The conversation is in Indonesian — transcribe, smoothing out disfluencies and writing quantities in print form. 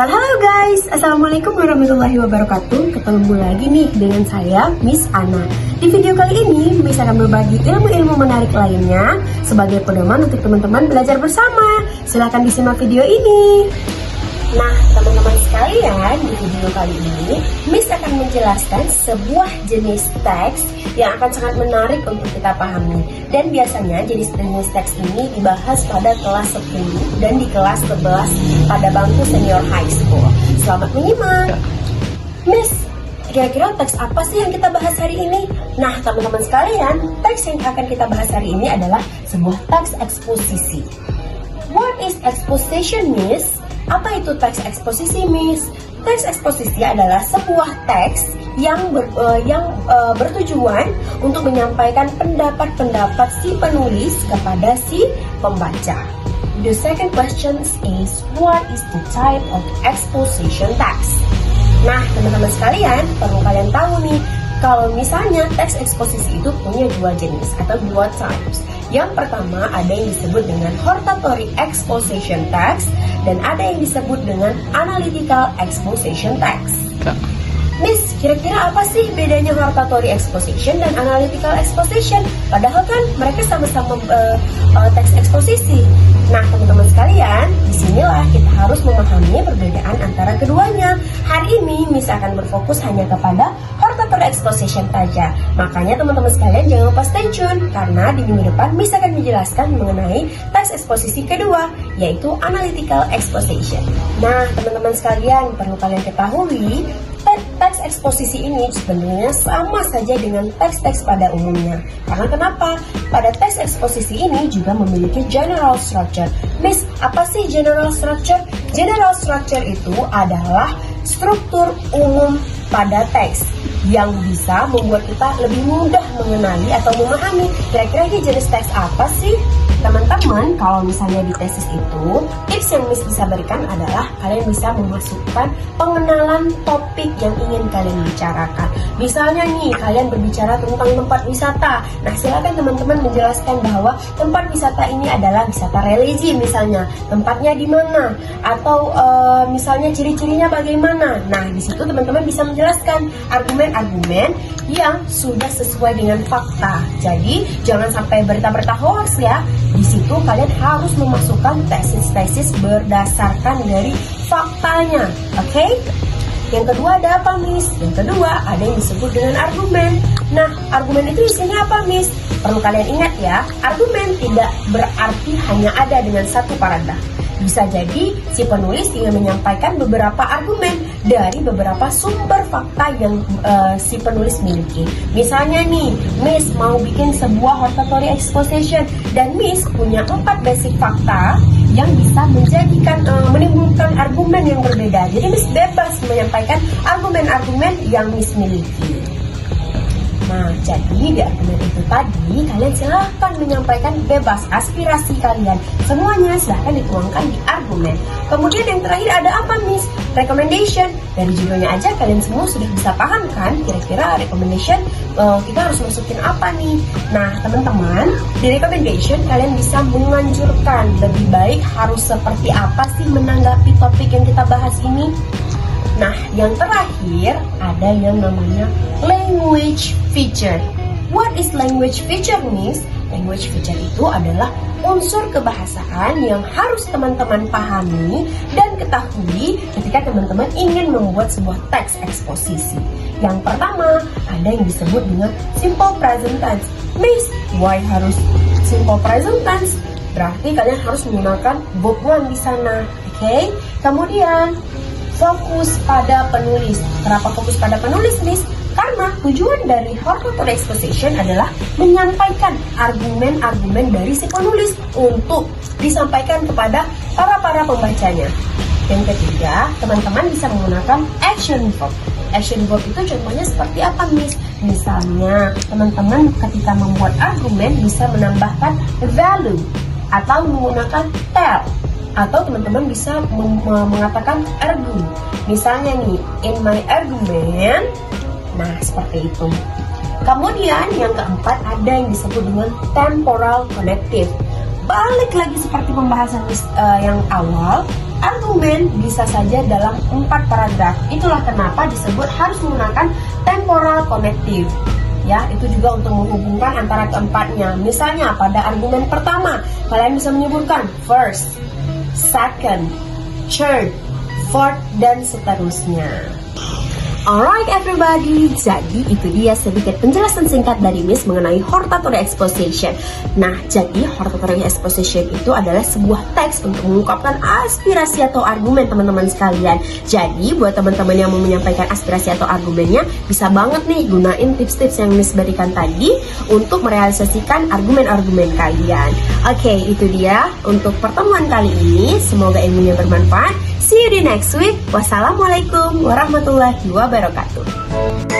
Well, halo guys, Assalamualaikum warahmatullahi wabarakatuh. Ketemu lagi nih dengan saya, Miss Ana. Di video kali ini, Miss akan berbagi ilmu-ilmu menarik lainnya sebagai pedoman untuk teman-teman belajar bersama. Silahkan disimak video ini. Nah, teman-teman sekalian, di video kali ini, Miss akan menjelaskan sebuah jenis teks yang akan sangat menarik untuk kita pahami. Dan biasanya jenis teks ini dibahas pada kelas 10 dan di kelas 11 pada bangku senior high school. Selamat menyimak. Miss, kira-kira teks apa sih yang kita bahas hari ini? Nah, teman-teman sekalian, teks yang akan kita bahas hari ini adalah sebuah teks eksposisi. What is exposition, Miss? Apa itu teks eksposisi, Miss? Teks eksposisi adalah sebuah teks yang bertujuan untuk menyampaikan pendapat-pendapat si penulis kepada si pembaca. The second question is, what is the type of exposition text? Nah, teman-teman sekalian, perlu kalian tahu nih, kalau misalnya teks eksposisi itu punya dua jenis atau dua types. Yang pertama ada yang disebut dengan hortatory exposition text dan ada yang disebut dengan analytical exposition text. Miss, kira-kira apa sih bedanya hortatory exposition dan analytical exposition? Padahal kan mereka sama-sama teks eksposisi. Nah, teman-teman sekalian, disinilah kita harus memahami perbedaan antara keduanya. Hari ini Miss akan berfokus hanya kepada hortatory exposition saja. Makanya teman-teman sekalian jangan lupa stay tune, karena di minggu depan Miss akan menjelaskan mengenai teks eksposisi kedua, yaitu analytical exposition. Nah, teman-teman sekalian, perlu kalian ketahui, teks eksposisi ini sebenarnya sama saja dengan teks-teks pada umumnya. Karena kenapa? Pada teks eksposisi ini juga memiliki general structure. Miss, apa sih general structure? General structure itu adalah struktur umum pada teks yang bisa membuat kita lebih mudah mengenali atau memahami kira-kira ini jenis teks apa sih? Teman-teman, kalau misalnya di tesis itu, tips yang Miss bisa berikan adalah kalian bisa memasukkan pengenalan topik yang ingin kalian bicarakan. Misalnya nih, kalian berbicara tentang tempat wisata. Nah, silakan teman-teman menjelaskan bahwa tempat wisata ini adalah wisata religi misalnya. Tempatnya di mana? Atau misalnya ciri-cirinya bagaimana? Nah, di situ teman-teman bisa menjelaskan argumen-argumen yang sudah sesuai dengan fakta. Jadi, jangan sampai berita-berita hoax ya. Di situ kalian harus memasukkan tesis-tesis berdasarkan dari faktanya, oke? Yang kedua ada apa, Miss? Yang kedua ada yang disebut dengan argumen. Nah, argumen itu isinya apa, Miss? Perlu kalian ingat ya, argumen tidak berarti hanya ada dengan satu paragraf. Bisa jadi si penulis ingin menyampaikan beberapa argumen dari beberapa sumber fakta yang si penulis miliki. Misalnya nih, Miss mau bikin sebuah hortatory exposition dan Miss punya 4 basic fakta yang bisa menimbulkan argumen yang berbeda. Jadi Miss bebas menyampaikan argumen-argumen yang Miss miliki. Nah, jadi di argumen itu tadi, kalian silahkan menyampaikan bebas aspirasi kalian. Semuanya silahkan dituangkan di argumen. Kemudian yang terakhir ada apa, Miss? Recommendation. Dari judulnya aja kalian semua sudah bisa paham kan? Kira-kira recommendation kita harus masukin apa nih? Nah, teman-teman, di recommendation kalian bisa menganjurkan lebih baik harus seperti apa sih menanggapi topik yang kita bahas ini. Nah, yang terakhir ada yang namanya language feature. What is language feature, Miss? Language feature itu adalah unsur kebahasaan yang harus teman-teman pahami dan ketahui ketika teman-teman ingin membuat sebuah teks eksposisi. Yang pertama, ada yang disebut dengan simple present tense. Miss, why harus simple present tense? Berarti kalian harus menggunakan verb one di sana, oke? Kemudian fokus pada penulis. Kenapa fokus pada penulis, Miss? Karena tujuan dari hortatory exposition adalah menyampaikan argumen-argumen dari si penulis untuk disampaikan kepada para pembacanya. Yang ketiga, teman-teman bisa menggunakan action verb. Action verb itu contohnya seperti apa, Miss? Misalnya, teman-teman ketika membuat argumen bisa menambahkan value atau menggunakan tell. Atau teman-teman bisa mengatakan argue. Misalnya nih, in my argument. Nah, seperti itu. Kemudian yang keempat ada yang disebut dengan temporal connective. Balik lagi seperti pembahasan yang awal, argumen bisa saja dalam 4 paragraf. Itulah kenapa disebut harus menggunakan temporal connective. Ya, itu juga untuk menghubungkan antara keempatnya. Misalnya pada argumen pertama, kalian bisa menyebutkan first, second, third, fourth, dan seterusnya. Alright everybody, jadi itu dia sedikit penjelasan singkat dari Miss mengenai hortatory exposition. Nah, jadi hortatory exposition itu adalah sebuah teks untuk mengungkapkan aspirasi atau argumen teman-teman sekalian. Jadi buat teman-teman yang mau menyampaikan aspirasi atau argumennya, bisa banget nih gunain tips-tips yang Miss berikan tadi untuk merealisasikan argumen-argumen kalian. Oke, itu dia untuk pertemuan kali ini. Semoga ilmunya bermanfaat. See you di next week. Wassalamualaikum warahmatullahi wabarakatuh.